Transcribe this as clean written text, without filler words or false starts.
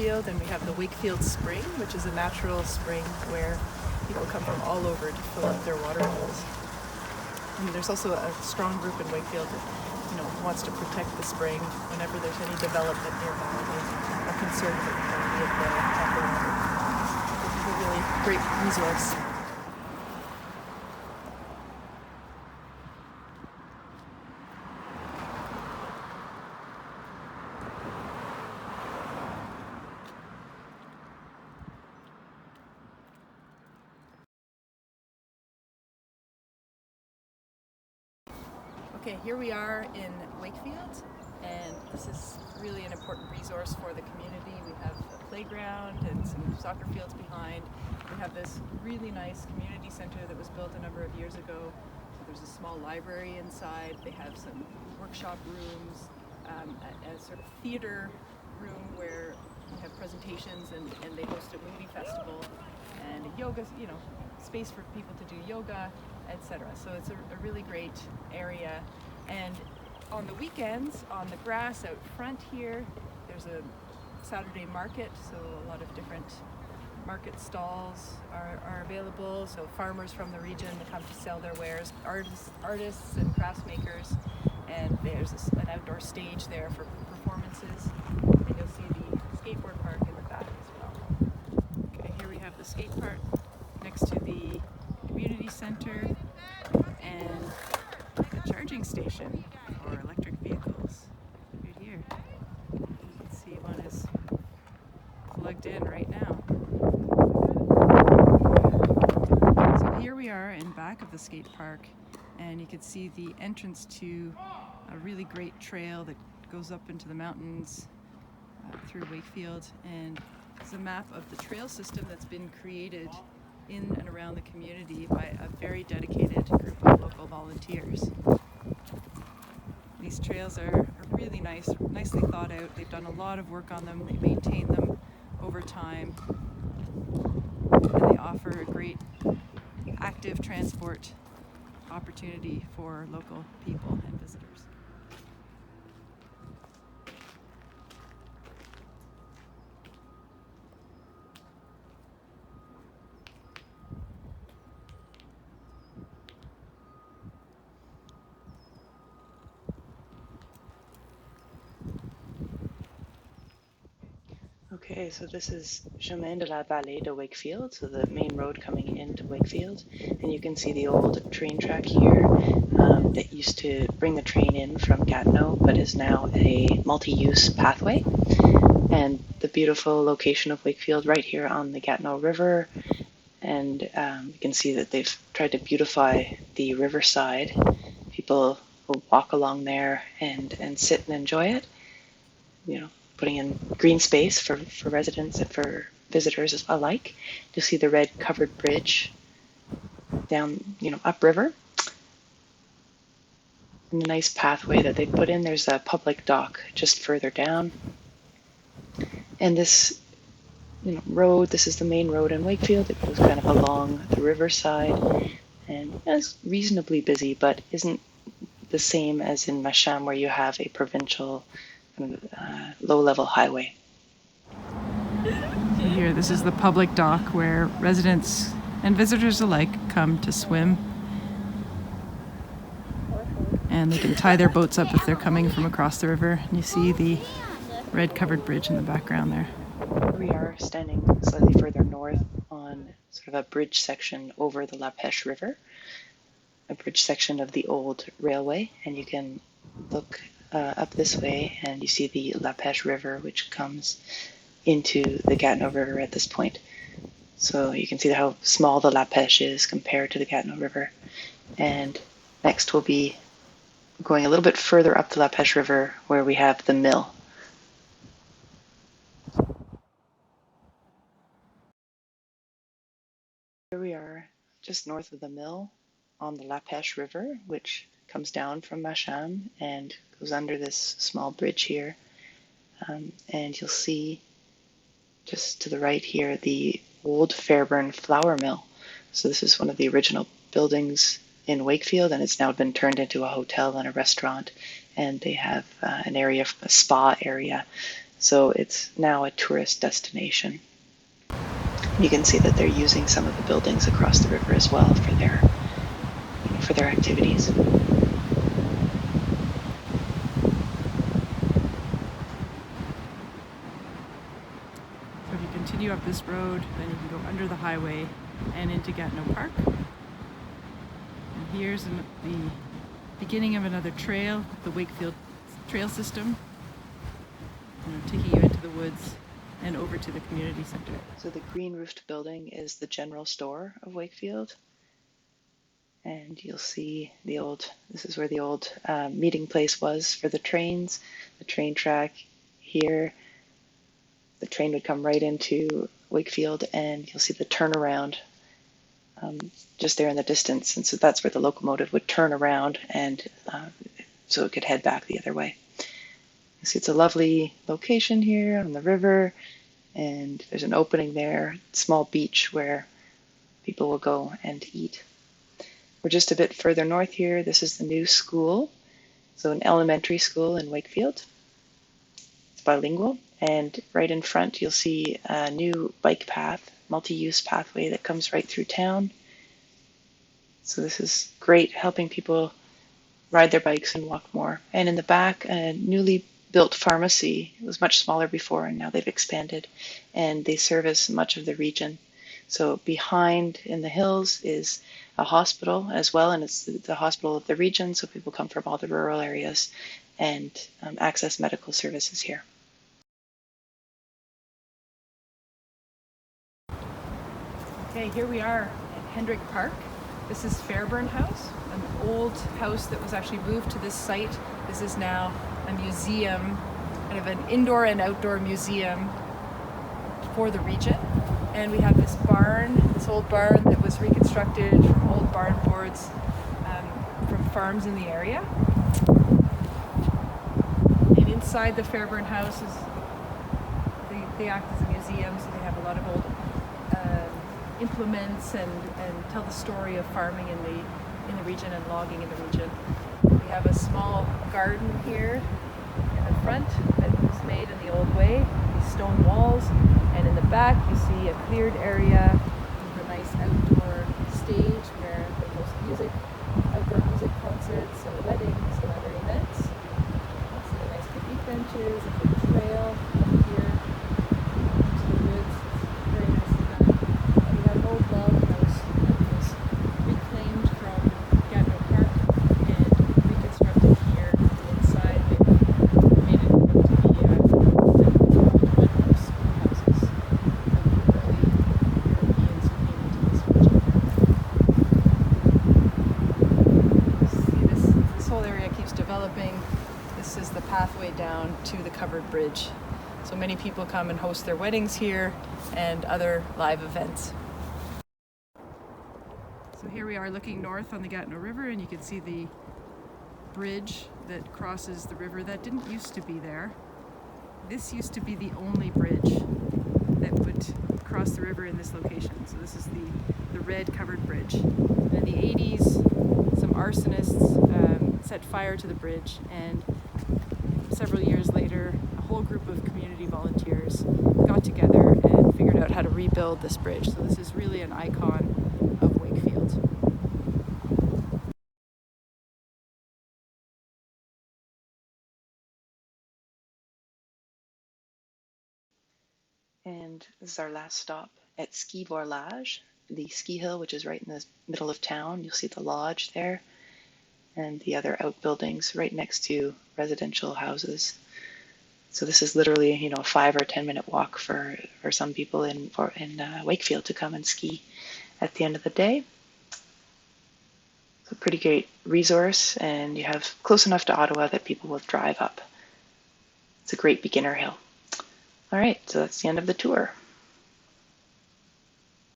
Wakefield, and we have the Wakefield Spring, which is a natural spring where people come from all over to fill up their water holes. And there's also a strong group in Wakefield that wants to protect the spring. Whenever there's any development nearby, they are concerned with the quality of the water. This is a really great resource. Okay, here we are in Wakefield, and this is really an important resource for the community. We have a playground and some soccer fields behind. We have this really nice community center that was built a number of years ago. So there's a small library inside. They have some workshop rooms, a sort of theater room where we have presentations, and they host a movie festival, and a yoga, space for people to do yoga, etc. So it's a really great area. And on the weekends, on the grass out front here, there's a Saturday market, so a lot of different market stalls are available. So farmers from the region come to sell their wares, artists and crafts makers, and there's an outdoor stage there for performances. And you'll see the skateboard park in the back as well. Okay, here we have the skate park next to the community center and a charging station for electric vehicles right here. You can see one is plugged in right now. So here we are in back of the skate park, and you can see the entrance to a really great trail that goes up into the mountains through Wakefield, and it's a map of the trail system that's been created in and around the community by a very dedicated group of local volunteers. These trails are really nicely thought out. They've done a lot of work on them. They maintain them over time, and they offer a great active transport opportunity for local people and visitors. Okay, so this is Chemin de la Vallée de Wakefield, so the main road coming into Wakefield, and you can see the old train track here that used to bring the train in from Gatineau, but is now a multi-use pathway. And the beautiful location of Wakefield right here on the Gatineau River, and you can see that they've tried to beautify the riverside. People will walk along there and sit and enjoy it, putting in green space for residents and for visitors alike. You'll see the red covered bridge down, upriver. And the nice pathway that they put in. There's a public dock just further down. And this, road, this is the main road in Wakefield. It goes kind of along the riverside, and it's reasonably busy, but isn't the same as in Macham, where you have a provincial low-level highway. So here, this is the public dock where residents and visitors alike come to swim, and they can tie their boats up if they're coming from across the river. And you see the red covered bridge in the background there. We are standing slightly further north on sort of a bridge section over the La Pêche River, a bridge section of the old railway, and you can look up this way, and you see the La Pêche River, which comes into the Gatineau River at this point. So you can see how small the La Pêche is compared to the Gatineau River. And next we'll be going a little bit further up the La Pêche River, where we have the mill. Here we are just north of the mill on the La Pêche River, which comes down from Macham and goes under this small bridge here. And you'll see just to the right here the old Fairburn flour mill. So this is one of the original buildings in Wakefield, and it's now been turned into a hotel and a restaurant. And they have an area, a spa area. So it's now a tourist destination. You can see that they're using some of the buildings across the river as well for their activities. So if you continue up this road, then you can go under the highway and into Gatineau Park. And here's the beginning of another trail, the Wakefield trail system, taking you into the woods and over to the community center. So the green roofed building is the general store of Wakefield. And you'll see this is where the old meeting place was for the trains, the train track here. The train would come right into Wakefield, and you'll see the turnaround just there in the distance. And so that's where the locomotive would turn around, and so it could head back the other way. You see it's a lovely location here on the river, and there's an opening there, small beach where people will go and eat. We're just a bit further north here. This is the new school, so an elementary school in Wakefield. It's bilingual, and right in front you'll see a new bike path, multi-use pathway that comes right through town. So this is great, helping people ride their bikes and walk more. And in the back, a newly built pharmacy. It was much smaller before, and now they've expanded, and they service much of the region. So behind in the hills is a hospital as well, and it's the hospital of the region, so people come from all the rural areas and access medical services here. Okay, here we are at Hendrick Park. This is Fairburn House, an old house that was actually moved to this site. This is now a museum, kind of an indoor and outdoor museum for the region. And we have this barn, this old barn that was reconstructed from old barn boards from farms in the area. And inside the Fairburn House they act as a museum, so they have a lot of old implements and tell the story of farming in the region and logging in the region. We have a small garden here in the front that was made in the old way, these stone walls, and in the back you see a cleared area with a nice outdoor stage where they host outdoor music concerts and weddings and other events. You see the nice picnic benches, a big trail up here into the woods. It's very nicely done. And we have an old log house that was reclaimed from Gatineau Park and reconstructed here inside. They made it to be one of schoolhouses from the early Europeans who came into this region. See, this whole area keeps developing. This is the pathway down to the covered bridge. So many people come and host their weddings here and other live events. So here we are looking north on the Gatineau River, and you can see the bridge that crosses the river that didn't used to be there. This used to be the only bridge that would cross the river in this location. So this is the red covered bridge. And in the 80s, some arsonists set fire to the bridge, and several years later, a whole group of community volunteers got together and figured out how to rebuild this bridge. So this is really an icon of Wakefield. And this is our last stop at Ski Vorlage, the ski hill, which is right in the middle of town. You'll see the lodge there and the other outbuildings right next to residential houses. So this is literally, a 5 or 10 minute walk for some people in Wakefield to come and ski at the end of the day. It's a pretty great resource, and you have close enough to Ottawa that people will drive up. It's a great beginner hill. All right, so that's the end of the tour.